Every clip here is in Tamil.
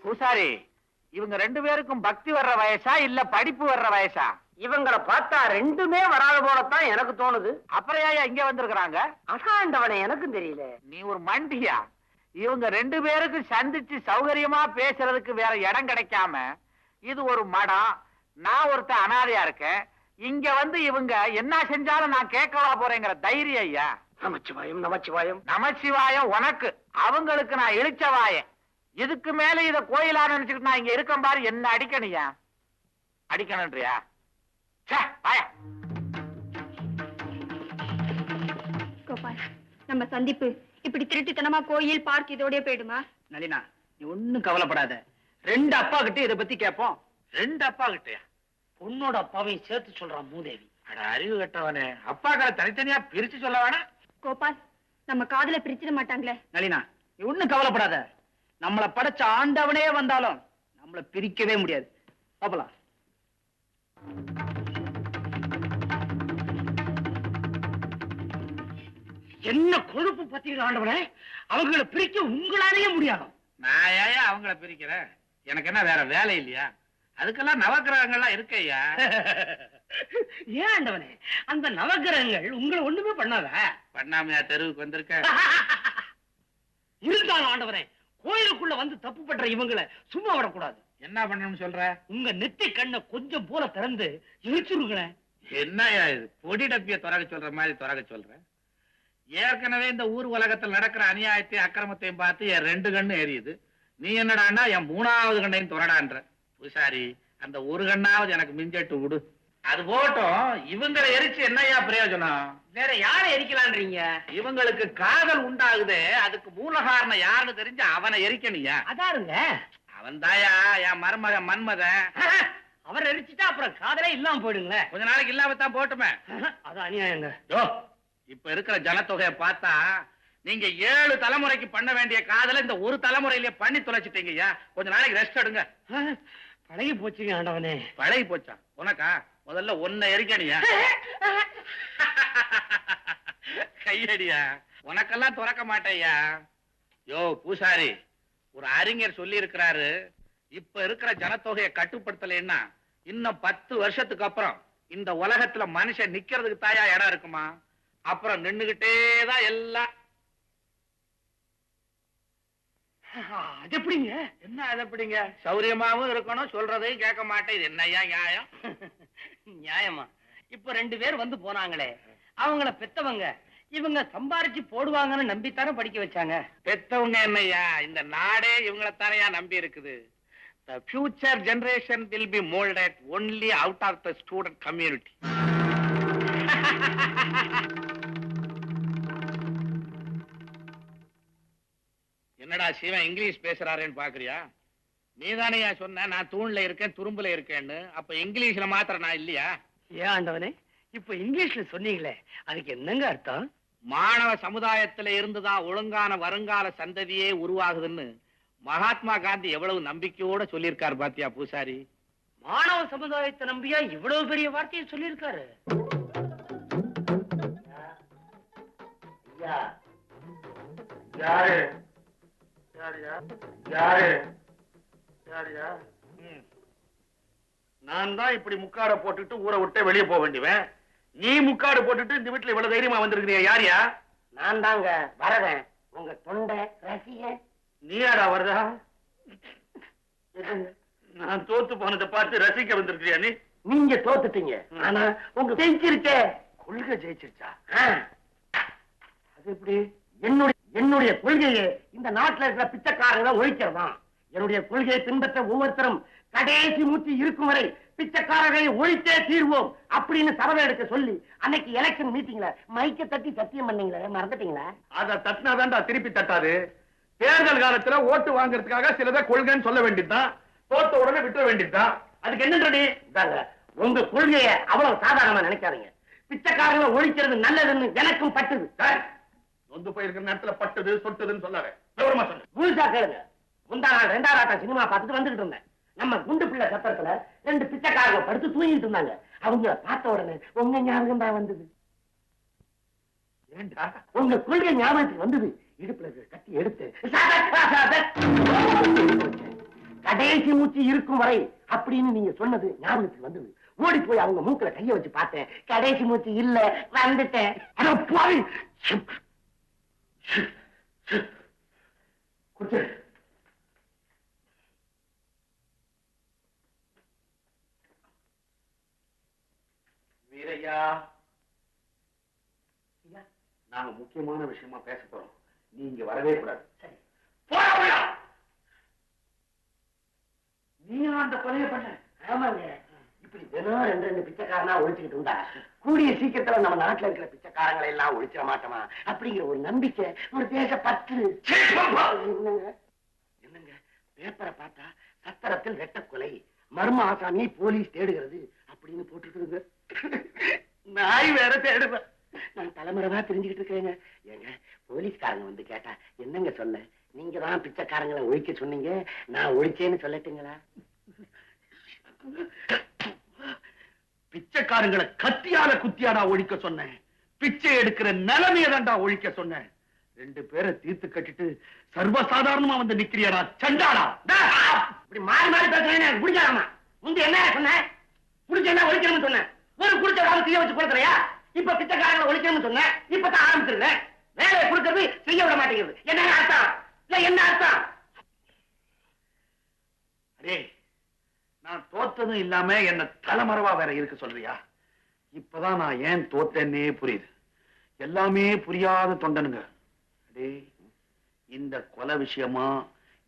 பூசாரி, இவங்க ரெண்டு பேருக்கும் பக்தி வர்ற வயசா இல்ல படிப்பு வர்ற வயசா? இவங்களை பார்த்தா ரெண்டுமே வராத போலத்தான் எனக்கு தோணுது. அப்புறம் ஏன் இங்க வந்திருக்கிறாங்க? அசாண்டவனை எனக்கும் தெரியல. நீ ஒரு மண்டியா? இவங்க ரெண்டு பேருக்கு சந்திச்சு சௌகரியமா பேசுறதுக்கு வேற இடம் கிடைக்காம இது ஒரு மடம், நான் ஒருத்த அனாதையா இருக்கேன், இங்க வந்து இவங்க என்ன செஞ்சாலும் நான் கேட்கவா போறேங்கிற தைரியம் ஐயா? நமச்சிவாயம் நமச்சிவாயம். நமச்சிவாயம் உனக்கு, அவங்களுக்கு நான் இழிச்சவாயன். இதுக்கு மேல இத கோயிலா நினைச்சுக்கிட்டு நான் இங்க இருக்கேன் பாரு, என்ன அடிக்கணியா? அடிக்கணும்ன்றியா? கோபால், நம்ம சந்திப்பு இப்படி திருட்டுத்தனமா கோயில் பார்க் இதோடய போயிடுமா? நளினா, நீ ஒண்ணும் கவலைப்படாத. ரெண்டு அப்பா கிட்ட இதை பத்தி கேட்போம். ரெண்டு அப்பா கிட்டயா? பொண்ணோட அப்பாவையும் சேர்த்து சொல்றான் மூதேவி. அட அறிவு கட்டவனே, அப்பாக்களை தனித்தனியா பிரிச்சு சொல்ல வேணா? கோபால், நம்ம காதல பிரிச்சிட மாட்டாங்களே? நளினா, நீ ஒண்ணும் கவலைப்படாத. நம்மள படைச்ச ஆண்டவனே வந்தாலும் நம்மள பிரிக்கவே முடியாது. பாப்பலாம். என்ன கொழுப்பு பத்தீங்க ஆண்டவனே, அவங்களை பிரிக்க உங்களாலேயே முடியாது. நான் ஏன் அவங்கள பிரிக்கிறேன்? எனக்கு என்ன வேற வேலை இல்லையா? அதுக்கெல்லாம் நவக்கிரகங்கள்லாம் இருக்கையா? ஏன் ஆண்டவனே, அந்த நவக்கிரகங்கள் உங்களை ஒண்ணுமே பண்ணாத? பண்ணாமையா தெருவுக்கு வந்திருக்க? இருந்தாலும் ஆண்டவனே, கோயிலுக்குள்ள வந்து தப்பு பண்ற இவங்களை சும்மா விடக்கூடாது. என்ன பண்ணணும்னு சொல்ற? உங்க நெத்தி கண்ணை கொஞ்சம் போல திறந்து இழுச்சுருங்களேன். என்னையா இது, பொடி டப்பிய துறக்க சொல்ற மாதிரி துறக்க சொல்ற? ஏற்கனவே இந்த ஊர் உலகத்தில் நடக்கிற அநியாயத்தையும் அக்கிரமத்தையும் பார்த்து என் ரெண்டு கண்ணு எரியுது. நீ என்னடான்னா என் மூணாவது கண்ணையும் துறடான்ற. பூசாரி, அந்த ஒரு கண்ணாவது எனக்கு மிஞ்சட்டு விடு. அது போட்டும், இவங்களை எரிச்சு என்னையா பிரயோஜனம்? வேற யாரை எரிக்கலான்றீங்க? இவங்களுக்கு காதல் உண்டாகுது, அதுக்கு மூல காரணம் யாருன்னு தெரிஞ்சு அவனை எரிக்கணியா? அதாருங்க, அவன் தாயா என் மருமகன் மன்மதன். அவர் எரிச்சுட்டா அப்புறம் காதலே இல்லாம போயிடுங்களேன். கொஞ்ச நாளைக்கு இல்லாமத்தான் போட்டுமே. அது அநியாயங்க. இப்ப இருக்கிற ஜனத்தொகையை பார்த்தா நீங்க 7 தலைமுறைக்கு பண்ண வேண்டிய காதல இந்த ஒரு தலைமுறையிலேயே பண்ணி தொலைச்சிட்டீங்கய்யா. கொஞ்ச நாளைக்கு ரெஸ்ட் எடுங்க. பழகி போச்சுங்க ஆண்டவனே. பழகி போச்சா உனக்கா? முதல்ல ஒன்ன எரிக்கணியா? கையடியா, உனக்கெல்லாம் துறக்க மாட்டேயா. யோ பூசாரி, ஒரு அறிஞர் சொல்லி இருக்கிறாரு, இப்ப இருக்கிற ஜனத்தொகையை கட்டுப்படுத்தலைன்னா இன்னும் 10 வருஷத்துக்கு அப்புறம் இந்த உலகத்துல மனுஷன் நிக்கிறதுக்கு தாயா இடம் இருக்குமா? அப்புறம் நின்னுகிட்டேதான் எல்லாம். அது எப்படிங்க? என்ன அது எப்படிங்க? சௌரியமாவும் இருக்கணும், சொல்றதையும் கேட்க மாட்டேன். இது என்னையா நியாயம்? நியாயமா? இப்ப 2 பேர் வந்து போனாங்களே, அவங்கள பெத்தவங்க இவங்க சம்பாரிச்சு போடுவாங்கன்னு நம்பித்தானே படிக்க வச்சாங்க. பெத்தவங்க என்னையா, இந்த நாடே இவங்களைத்தானையா நம்பி இருக்குது. The future generation will be molded only out of the student community. என்னடா சிவன் இங்கிலீஷ் பேசுறாருன்னு பாக்குறியா? நீதானையா சொன்ன நான் தூண்ல இருக்கேன் துரும்புல இருக்கேன்னு. அப்ப இங்கிலீஷ்ல மாத்திரம் நான் இல்லையா? ஏன் ஆண்டவனே, இப்ப இங்கிலீஷ்ல சொன்னீங்களே, அதுக்கு என்னங்க அர்த்தம்? மாணவ சமுதாயத்துல இருந்துதான் ஒழுங்கான வருங்கால சந்ததியே உருவாகுதுன்னு மகாத்மா காந்தி எவ்வளவு நம்பிக்கையோட சொல்லியிருக்காரு பாத்தியா பூசாரி? மாணவ சமுதாயத்தை நம்பியா இவ்வளவு பெரிய வார்த்தையை சொல்லியிருக்காரு? யாரு யாரு? நான் தான் இப்படி முக்காட போட்டுட்டு ஊரை விட்டு வெளியே போக வேண்டியவன். நீ முக்காடு போட்டுட்டு இந்த வீட்டுல இவ்வளவு தைரியமா வந்திருக்கிறியா? யாரியா? நான் தாங்க வரவேன், உங்க தொண்டை ரசிகன். நீயாடா வரதா? நான் தோத்து போனதை பார்த்து ரசிக்க வந்திருக்கிறியா நீ? நீங்க தோத்துட்டீங்க, ஆனா உங்க ஜெயிச்சிருச்சே. கொள்கை ஜெயிச்சிருச்சா? அது எப்படி? என்னுடைய கொள்கையை இந்த நாட்டுல இருக்கிற பிச்சைக்காரங்களை ஒழிக்கிறதான். என்னுடைய கொள்கையை பின்பற்ற ஒவ்வொருத்தரும் கடைசி மூச்சு இருக்கும் வரை பிச்சைக்காரர்களை ஒழித்தே தீர்வோம் அப்படின்னு சபதம் எடுக்க சொல்லி அன்னைக்கு எலெக்ஷன் மீட்டிங்ல மைக்க தட்டி சத்தியம் பண்ணீங்களே, மறந்துட்டீங்களா? அத தட்டினாதான்டா திருப்பி தட்டாது. தேர்தல் காலத்துல ஓட்டு வாங்குறதுக்காக சிலதை கொள்கைன்னு சொல்ல வேண்டியதுதான், தோத்த உடனே விட்டுற வேண்டியதுதான். அதுக்கு என்னன்றடி? உங்க கொள்கையை அவ்வளவு சாதாரணமா நினைக்காதீங்க. பிச்சைக்காரங்களை ஒழிக்கிறது நல்லதுன்னு எனக்கும் பட்டுது. நொந்து போயிருக்கிற நேரத்துல பட்டுது சொட்டுதுன்னு சொல்லாத, விவரமா சொல்லு. முழுசா கேளுங்க. முந்தா நாள் 2ஆம் ஆட்டம் சினிமா பார்த்துட்டு வந்துகிட்டு இருந்தேன். நம்ம குண்டு பிள்ளை சத்திரத்துல 2 பிச்சைக்காரங்க படுத்து தூங்கிட்டு இருந்தாங்க. அவங்க பார்த்த உடனே உங்க ஞாபகம் தான் வந்தது. ஏண்டா? உங்க கொள்கை ஞாபகத்துக்கு வந்தது. இடுப்புல கட்டி எடுத்து கடைசி மூச்சு இருக்கும் வரை அப்படின்னு நீங்க சொன்னது ஞாபகத்துக்கு வந்தது. ஓடி போய் அவங்க மூக்குல கைய வச்சு பார்த்தேன். கடைசி மூச்சு இல்ல, வந்துட்டேன். அட பாவி! குடிச்சு. வீரையா, நாங்க முக்கியமான விஷயமா பேச போறோம். நீங்க வரவே கூடாது. சரி. போடா! நீ அந்த கொலையை பண்ண? ஆமாங்க. இப்படி தினம் ரெண்டு ரெண்டு பிச்சைக்காரனா ஒழிச்சுக்கிட்டு இருந்தா கூடிய சீக்கிரத்துல நம்ம நாட்டுல இருக்கிற பிச்சைக்காரங்களை எல்லாம் ஒழிச்சிட மாட்டோமா அப்படிங்கிற ஒரு நம்பிக்கை, ஒரு தேச பற்று. என்னங்க பேப்பரை பார்த்தா சத்திரத்தில் வெட்ட கொலை, மர்ம ஆசாமியை போலீஸ் தேடுகிறது அப்படின்னு போட்டுருக்குங்க. நாய் வேற தேடுவேன். நான் தலைமுறைவா தெரிஞ்சுக்கிட்டு இருக்கேங்க. ஏங்க போலீஸ்காரங்க வந்து கேட்டா என்னங்க சொல்ல? நீங்க தான் பிச்சைக்காரங்களை ஒழிக்க சொன்னீங்க, நான் ஒழிச்சேன்னு சொல்லட்டுங்களா? பிச்சைக்காரங்களை கத்தியால குத்தியாடா ஒழிக்க சொன்னேன். பிச்சை எடுக்கிற நிலைமையை தான்டா ஒழிக்க சொன்னேன். ரெண்டு பேரை தீர்த்து கட்டிட்டு சர்வசாதாரணமா வந்து நிக்கிறியாடா சண்டாடா. இப்படி மாறி மாறி பேசுறேன். குடிக்காரமா முந்தி என்ன சொன்னேன்? குடிச்ச என்ன ஒழிக்கணும்னு சொன்னேன். ஒரு குடிச்ச காலம் செய்ய வச்சு கொடுக்குறியா? இப்ப பிச்சைக்காரங்களை ஒழிக்கணும்னு சொன்னேன். இப்பதான் ஆரம்பிச்சிருக்கேன். வேலையை கொடுக்கறது செய்ய விட மாட்டேங்கிறது. என்ன அர்த்தம்? இல்ல என்ன அர்த்தம்? அரே, நான் தோத்ததும் இல்லாம என்ன தலைமறைவா வேற இருக்க சொல்றியா? இப்பதான் நான் ஏன் தோத்தேன்னே புரியுது. எல்லாமே புரியாத தொண்டனுங்க. அடே, இந்த கொலை விஷயமா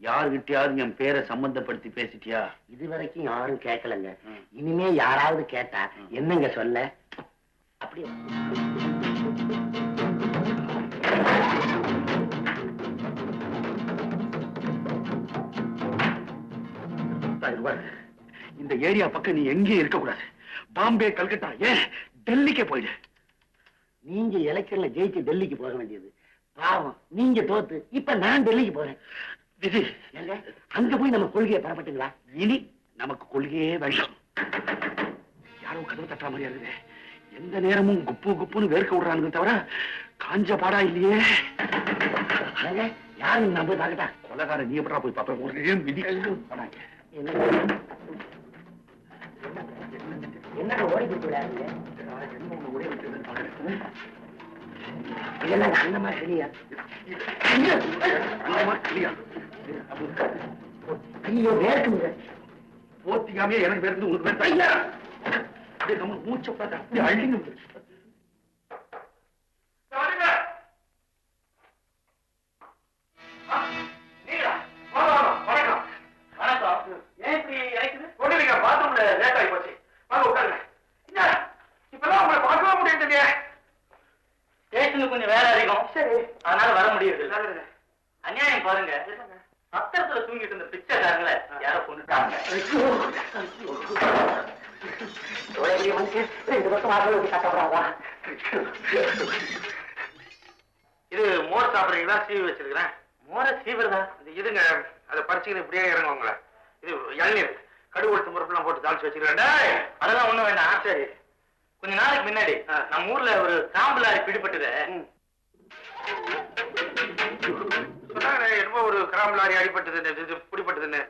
யாருகிட்டயாவது என் பேரை சம்பந்தப்படுத்தி பேசிட்டியா? இதுவரைக்கும் யாரும் கேட்கலங்க. இனிமே யாராவது கேட்டா என்னங்க சொல்ல? அப்படியே இந்த ஏரியா பக்கம் நீ எங்கேயும் இருக்க கூடாது. பாம்பே, கல்கட்டா, ஏன் டெல்லிக்கே போயிடு. நீங்க எலெக்ஷன்ல ஜெயிச்சு டெல்லிக்கு போக வேண்டியது. பாவம், நீங்க தோத்து இப்ப நான் டெல்லிக்கு போறேன். விதி. ஏங்க அங்க போய் நம்ம கொள்கையை பெறப்பட்டுங்களா? இனி நமக்கு கொள்கையே வேண்டாம். யாரோ கதவு தட்டுற மாதிரியா இருக்குது. எந்த நேரமும் குப்பு குப்புன்னு வேர்க்க விடுறானுங்க தவிர காஞ்ச பாடா இல்லையே. ஏங்க யாரும் நம்ம பார்க்கட்டா? கொலைகார நீ எப்படா போய் பாப்ப? ஒரே மிதி. என்ன ஓடி போய் விடாதீங்க. இதெல்லாம் அந்த மாதிரி தெரியா? ஐயோ வேர்க்குங்க. போத்திக்காமே எனக்கு வேர்க்குது, உங்களுக்கு வேர்த்தா? ஐயா அப்படியே நம்ம மூச்சை பார்த்து அப்படியே அள்ளிங்க. கொஞ்சம் வேலை அதிகம், அதனால வர முடியுது. அநியாயம் பாருங்க, சத்திரத்துல தூங்கிட்டு இருந்த பிச்சைக்காரங்களை யாரோ கொண்டுட்டாங்க. இது மோர் சாப்பிடுறீங்களா? சீவி வச்சிருக்கிறேன். மோர சீவிரதா? இதுங்க அதை பறிச்சுக்கிட்டு இப்படியே இறங்குவாங்களே. இது இளநீர், கடுகு உளுத்தம் பருப்புலாம் போட்டு தாளிச்சு வச்சிருக்கேன். அதெல்லாம் ஒண்ணும் வேண்டாம். சரி, கொஞ்ச நாளைக்கு முன்னாடி நம்ம ஊர்ல ஒரு காம்புலாரி பிடிபட்டது. என்னமோ ஒரு கிராம்புலாரி அடிபட்டது, பிடிப்பட்டதுன்னு.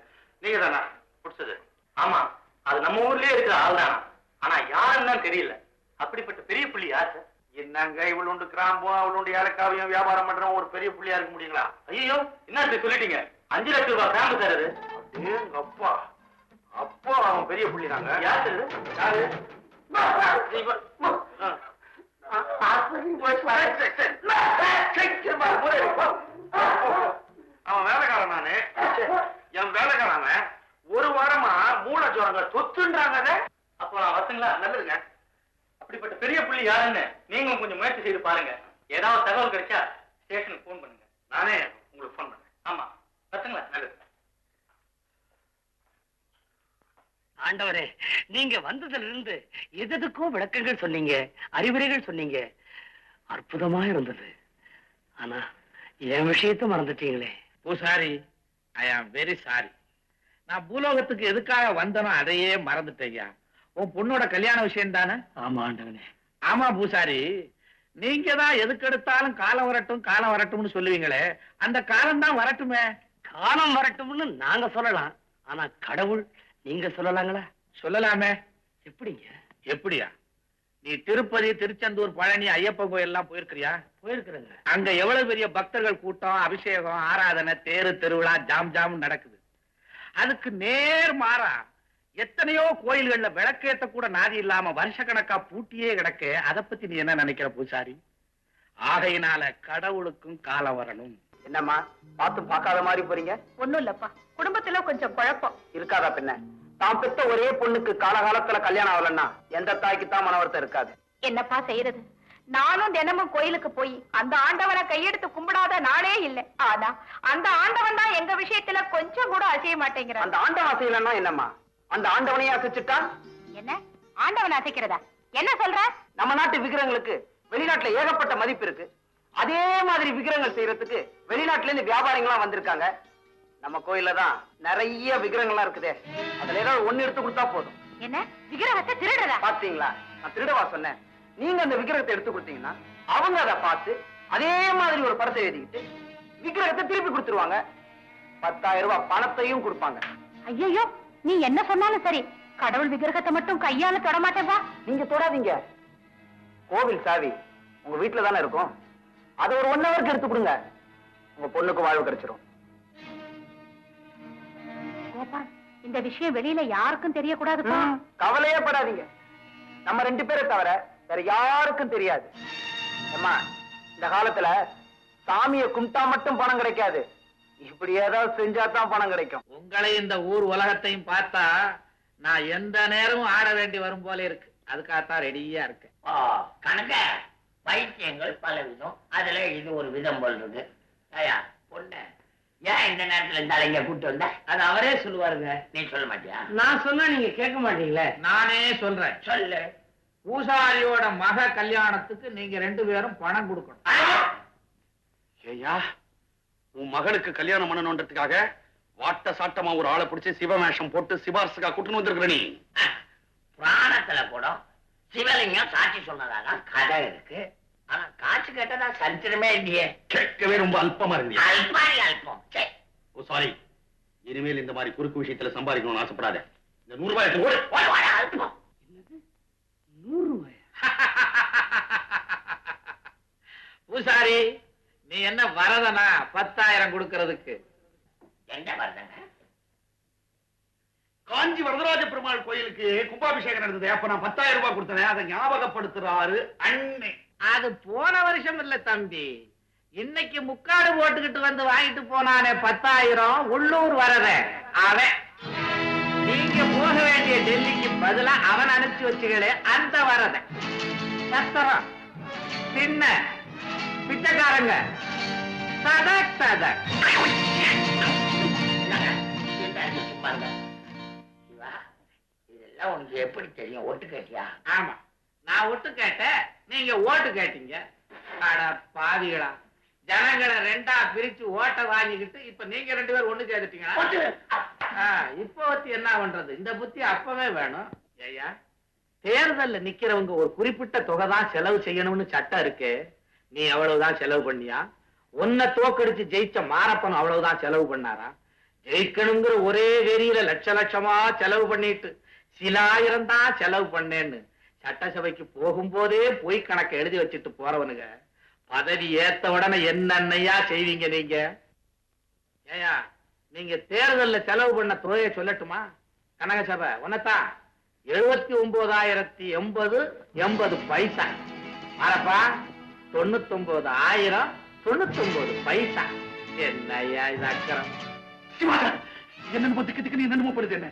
நீங்க தானா பிடிச்சது? ஆமா, அது நம்ம ஊர்லயே இருக்கிற ஆள் தான். ஆனா யாருன்னு தான் தெரியல. அப்படிப்பட்ட பெரிய புள்ளி யார் சார்? என்னங்க இவ்வளவு உண்டு கிராம்பும் அவ்வளவு உண்டு ஏலக்காவையும் வியாபாரம் பண்றோம் ஒரு பெரிய புள்ளியா இருக்க முடியுங்களா? ஐயோ, என்ன சொல்லிட்டீங்க? 5 லட்சம் ரூபாய் கிராம்பு சார் அது. அப்பா அப்போ அவன் பெரிய புள்ளி தாங்க. யார் சார்? யாரு? அவன் வேலைக்காரன் நானு. என் வேலைக்காரன் ஒரு வாரமா மூளை ஜோரங்க தொத்துன்றாங்க. அப்போ நான் வரட்டுங்களா? நல்லதுங்க. அப்படிப்பட்ட பெரிய புள்ளி யாருன்னு நீங்களும் கொஞ்சம் முயற்சி செய்து பாருங்க. ஏதாவது தகவல் கிடைச்சா ஸ்டேஷனுக்கு போன் பண்ணுங்க. நானே உங்களுக்கு போன் பண்ணேன். ஆமா, வரட்டுங்களா? நல்லது. ஆண்டவரே, நீங்க வந்ததுல இருந்து எதுக்கும் விளக்கங்கள் சொன்னீங்க, அறிவுரைகள் சொன்னீங்க. அற்புதமா இருந்தது. ஆனா என் விஷயத்தை மறந்துட்டீங்களே. பூசாரி, ஐ ஆம் வெரி சாரி. நான் பூலோகத்துக்கு எதுக்காக வந்தனோ அதையே மறந்துட்டேயா. உன் பொண்ணோட கல்யாண விஷயம் தானே? ஆமா ஆண்டவனே. ஆமா பூசாரி, நீங்க தான் எதுக்கு எடுத்தாலும் காலம் வரட்டும் காலம் வரட்டும்னு சொல்லுவீங்களே, அந்த காலம் தான் வரட்டுமே. காலம் வரட்டும்னு நாங்க சொல்லலாம். ஆனா கடவுள் நீங்க சொல்லலாங்களா? சொல்லலாமே. எப்படிங்க? எப்படியா? நீ திருப்பதி, திருச்செந்தூர், பழனி, ஐயப்பன் கோயில் எல்லாம் போயிருக்கிறியா? போயிருக்கிறேங்க. அங்க எவ்வளவு பெரிய பக்தர்கள் கூட்டம், அபிஷேகம், ஆராதனை, தேரு திருவிழா ஜாம் ஜாம் நடக்குது. அதுக்கு நேர் மாறா எத்தனையோ கோயில்கள்ல விளக்கேத்த கூட நாதி இல்லாம வருஷக்கணக்கா பூட்டியே கிடக்க. அதை பத்தி நீ என்ன நினைக்கிற பூசாரி? ஆகையினால கடவுளுக்கும் காலம் வரணும். என்னம்மா பார்த்து பார்க்காத மாதிரி போறீங்க? ஒண்ணும் இல்லப்பா, குடும்பத்துல கொஞ்சம் குழப்பம். இருக்காதா பின்ன? தான் பெத்த ஒரே பொண்ணுக்கு காலகாலத்துல கல்யாணம் ஆகலன்னா எந்த தாய்க்கு தான் மனவர்த்தம் இருக்காது. என்னப்பா செய்யறது? நானும் தினமும் கோயிலுக்கு போய் அந்த ஆண்டவனை கையெடுத்து கும்பிடாத நாளே இல்ல. ஆனா அந்த ஆண்டவன் தான் எங்க விஷயத்துல கொஞ்சம் கூட அசைய மாட்டேங்கிறான். அந்த ஆண்டவன் அசையலன்னா என்னம்மா? அந்த ஆண்டவனையே அசைச்சுட்டா? என்ன ஆண்டவன் அசைக்கிறதா? என்ன சொல்ற? நம்ம நாட்டு விக்கிரகங்களுக்கு வெளிநாட்டுல ஏகப்பட்ட மதிப்பு இருக்கு. அதே மாதிரி விக்கிரகங்கள் செய்யறதுக்கு வெளிநாட்டுல இருந்து வியாபாரிகளா வந்திருக்காங்க. நம்ம கோயில்ல தான் நிறைய விக்கிரகங்கள்லாம் இருக்குதே. அதுல ஏதாவது ஒண்ணு எடுத்து கொடுத்தா போதும். என்ன விக்கிரகத்தை திருடுறதா? பாத்தீங்களா, நான் திருடவா சொன்னேன்? நீங்க அந்த விக்கிரகத்தை எடுத்து கொடுத்தீங்கன்னா அவங்க அதை பார்த்து அதே மாதிரி ஒரு படத்தை எழுதிக்கிட்டு விக்கிரகத்தை திருப்பி கொடுத்துருவாங்க. 10,000 ரூபாய் பணத்தையும் கொடுப்பாங்க. ஐயோ, நீ என்ன சொன்னாலும் சரி, கடவுள் விக்கிரகத்தை மட்டும் கையால தொட மாட்டேப்பா. நீங்க தொடாதீங்க. கோவில் சாவி உங்க வீட்டுல தானே இருக்கும். அதை ஒரு 1 ஹவருக்கு எடுத்து கொடுங்க. உங்க பொண்ணுக்கு வாழ்வு கிடைச்சிரும். கோபால், இந்த விஷயம் வெளியில யாருக்கும் தெரியக்கூடாதுப்பா. கவலையே படாதீங்க. நம்ம 2 பேரை தவிர வேற யாருக்கும் தெரியாது. அம்மா, இந்த காலத்துல சாமியை கும்பிட்டா மட்டும் பணம் கிடைக்காது. இப்படி ஏதாவது செஞ்சா தான் பணம் கிடைக்கும். உங்களை இந்த ஊர் உலகத்தையும் பார்த்தா நான் எந்த நேரமும் ஆட வேண்டி வரும் போல இருக்கு. அதுக்காகத்தான் ரெடியா இருக்கு. கணக்க வைத்தியங்கள் பல விதம், அதுல இது ஒரு விதம் போல் இருக்கு. ஐயா பொண்ணு, ஏன் இந்த நேரத்துல இந்த அலைங்க கூட்டு வந்த? அது அவரே சொல்லுவாருங்க. நீ சொல்ல மாட்டியா? நான் சொன்னா நீங்க கேட்க மாட்டீங்களே. நானே சொல்றேன். சொல்லு. பூசாரியோட மக கல்யாணத்துக்கு நீங்க 2 பேரும் பணம் கொடுக்கணும். ஏயா, உன் மகளுக்கு கல்யாணம் பண்ணணுன்றதுக்காக வாட்ட சாட்டமா ஒரு ஆளை பிடிச்சி சிவமேஷம் போட்டு சிபாரசுக்கா கூட்டுன்னு வந்திருக்கிற நீ. புராணத்துல கூட சிவலிங்கம் சாட்சி சொன்னதாக கதை இருக்கு. ஆனா காசு கேட்டதா சரித்திரமே இல்லையே. கேட்கவே ரொம்ப அல்பமா இருந்தியா? அல்பாரி அல்பம். சே. ஓ சாரி, இனிமேல் இந்த மாதிரி குறுக்கு விஷயத்துல சம்பாதிக்கணும்னு ஆசைப்படாத. இந்த 100 ரூபாய் எடுத்து ஓடு. ஒரு அல்பம். 100 ரூபாய்? பூசாரி, நீ என்ன வரதனா 10,000 கொடுக்கறதுக்கு? எந்த வருதுங்க? காஞ்சி வரதராஜ பெருமாள் கோயிலுக்கு கும்பாபிஷேகம் நடந்தது. அப்ப நான் 10,000 ரூபாய் கொடுத்தேன். அதை ஞாபகப்படுத்துறாரு அண்ணே. அது போன வருஷம் இல்ல தம்பி, இன்னைக்கு முக்காடு போட்டுக்கிட்டு வந்து வாங்கிட்டு போனானே 10,000 உள்ளூர் வரத அவன். நீங்க போக வேண்டிய டெல்லிக்கு பதிலா அவன் அனுப்பிச்சு வச்சுகளே அந்த வரத. சத்திரம், சின்ன பிச்சைக்காரங்க சதக் சதக். பாருங்க சிவா, இதெல்லாம் உனக்கு எப்படி தெரியும்? ஒட்டு கேட்டியா? ஆமா, நான் ஒட்டு கேட்டேன், நீங்க ஓட்டு கேட்டீங்க. அட பாவிகளா, ஜனங்களை 2ஆ பிரிச்சு ஓட்ட வாங்கிக்கிட்டு இப்ப நீங்க 2 பேரும் ஒண்ணு சேர்த்துட்டீங்களா? இப்ப வச்சு என்ன பண்றது? இந்த புத்தி அப்பவே வேணும். ஐயா, தேர்தல்ல நிக்கிறவங்க ஒரு குறிப்பிட்ட தொகை தான் செலவு செய்யணும்னு சட்டம் இருக்கு. நீ அவ்வளவுதான் செலவு பண்ணியா? உன்னை தோக்கடிச்சு ஜெயிச்ச மாரப்பன் அவ்வளவுதான் செலவு பண்ணாரா? ஜெயிக்கணுங்கிற ஒரே வெறியில லட்சமா செலவு பண்ணிட்டு சில ஆயிரம் தான் செலவு பண்ணேன்னு சட்டசபைக்கு போகும்போதே பொய் கணக்கு எழுதி வச்சுட்டு போறவனுங்க பதவி ஏத்த உடனே என்னன்னையா செய்வீங்க நீங்க? ஏயா, நீங்க தேர்தல்ல செலவு பண்ண தொகையை சொல்லட்டுமா? கனகசபை உன்னத்தான் 79,080 பைசா. மாரப்பா 99,099 பைசா. என்னையா இது அக்கறம்? என்னன்னு திக்கு நீ என்னமோ பண்ணுது. என்ன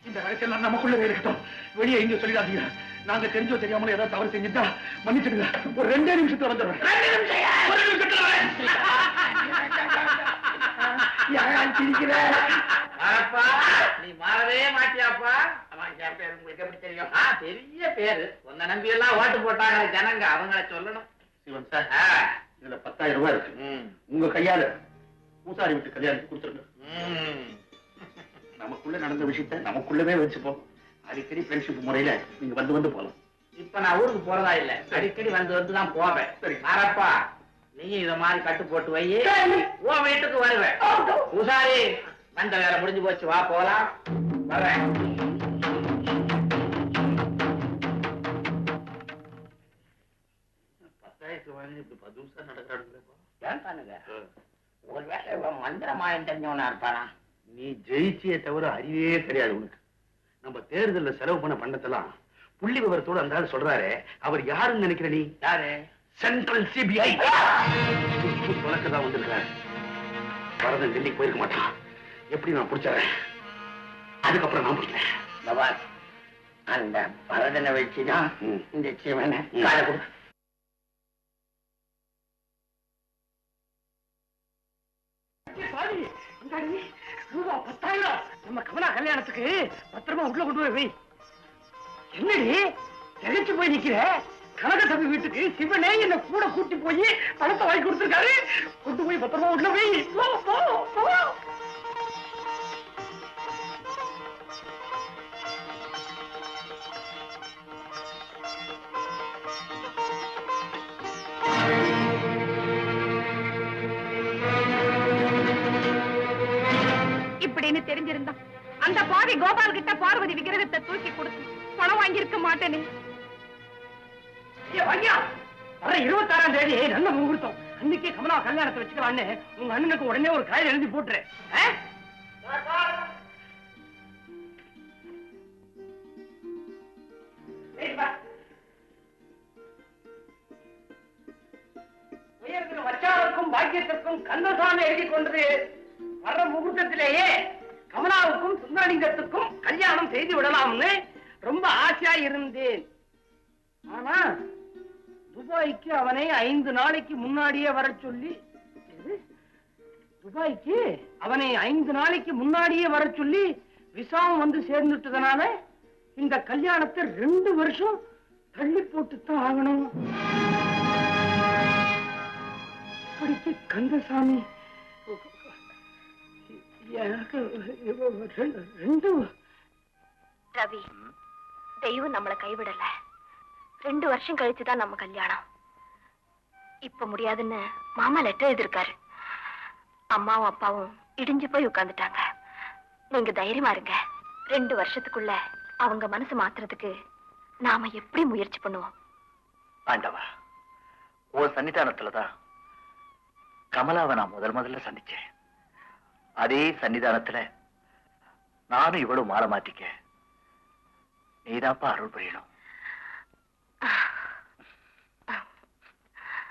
இந்த ரகசியம் நமக்குள்ளவே இருக்கட்டும். வெளியே எங்க சொல்லிடாதீங்க. நாங்க தெரிஞ்சோ தெரியாமல ஏதாவது தவறு செஞ்சுட்டா மன்னிச்சிடுங்க. ஒரு 2 நிமிஷத்துல வந்துடுறேன். 1 நிமிஷத்துல வரேன். மாரப்பா, நீ மாறவே மாட்டியாப்பா? உங்களுக்கு எப்படி தெரியும்? பெரிய பேரு, உன்னை நம்பி எல்லாம் ஓட்டு போட்டாங்க ஜனங்க, அவங்கள சொல்லணும். சிவன் சார், இதுல 10,000 ரூபாய் இருக்கு. உங்க கையால பூசாரி விட்டு கல்யாணத்துக்கு கொடுத்துருங்க. நமக்குள்ள நடந்த விஷயத்த நமக்குள்ளவே வச்சுப்போம். அடிக்கடி ஃப்ரெண்ட்ஷிப் முறையில நீங்க வந்து வந்து போலாம். இப்ப நான் ஊருக்கு போறதா இல்ல, அடிக்கடி வந்து தான் போவேன். சரி மாரப்பா, நீ இத மாதிரி கட்டு போட்டு வை, உன் வீட்டுக்கு வருவேன். பூசாரி அந்த வேலை முடிஞ்சு போச்சு, வா போலாம். வரேன். பத்தாயிரத்து வாங்கி இப்படி 10 நிமிஷம் நடக்கிறானுங்களேப்பா. ஏன் பண்ணுங்க, ஒரு வேலை மந்திரமாயம் தெரிஞ்சவனா இருப்பானா? நீ ஜெயிச்சியே தவிர அறிவே கிடையாது உனக்கு. நம்ம தேர்தல்ல செலவு பண்ண பண்டத்தெல்லாம் புள்ளி விவரத்தோட அந்த ஆள் சொல்றாரு. அவர் யாருன்னு நினைக்கிற நீ? யாரு? சென்ட்ரல் சிபிஐ வழக்குதான் வந்திருக்காரு. வரதன் டெல்லிக்கு போயிருக்க மாட்டான். எப்படி நான் பிடிச்சறேன், அதுக்கப்புறம் நான் பிடிக்கிறேன். பவான், அந்த பரதனை வச்சுதான் இந்த சிவனை காலை கொடு. ரூபா 10,000 நம்ம கமலா கல்யாணத்துக்கு பத்திரமா உள்ள கொண்டு போய் வை. என்னடி திகைச்சு போய் நிக்கிற? கனக தம்பி வீட்டுக்கு சிவனே என்ன கூட கூட்டி போய் பணத்தை வாங்கி கொடுத்திருக்காரு. கொண்டு போய் பத்திரமா உள்ள வை. போ போ போ. இப்படின்னு தெரிஞ்சிருந்தா அந்த பாவி கோபால் கிட்ட பார்வதி விக்கிரகத்தை தூக்கி கொடுத்து பணம் வாங்கியிருக்க மாட்டேனே. வர 26ஆம் தேதி நல்ல முகூர்த்தம். அன்னைக்கே கமலா கல்யாணத்தை வச்சுக்கலான்னு உங்க அண்ணனுக்கு உடனே ஒரு காயில் எழுதி போட்டுரு. வச்சாவுக்கும் பாக்கியத்திற்கும் கந்தசாமி எழுதி கொண்டது. வர முகூர்த்தத்திலேயே கமலாவுக்கும் சுந்தரலிங்கத்துக்கும் கல்யாணம் செய்து விடலாம்னு ரொம்ப ஆசையா இருந்தேன். ஆனா துபாய்க்கு அவனை 5 நாளைக்கு முன்னாடியே வர சொல்லி விசாவும் வந்து சேர்ந்துட்டதுனால இந்த கல்யாணத்தை 2 வருஷம் தள்ளி போட்டுத்தான் ஆகணும். இப்படிக்கு கந்தசாமி எனக்கு 2 ரவி, தெய்வம் நம்மளை கைவிடல. 2 வருஷம் கழிச்சுதான் நம்ம கல்யாணம். இப்ப முடியாதுன்னு மாமா லெட்டர் எழுதிருக்காரு. அம்மாவும் அப்பாவும் இடிஞ்சு போய் உட்கார்ந்துட்டாங்க. நீங்க தைரியமா இருங்க. 2 வருஷத்துக்குள்ள அவங்க மனசு மாத்துறதுக்கு நாம எப்படி முயற்சி பண்ணுவோம்? ஆண்டவா, உன் சன்னிதானத்துலதான் கமலாவை நான் முதல்ல சந்திச்சேன். அதே சன்னிதானத்துல நானும் இவ்வளவு மாற மாத்திக்க நீதாப்பா அருள் புரியணும்.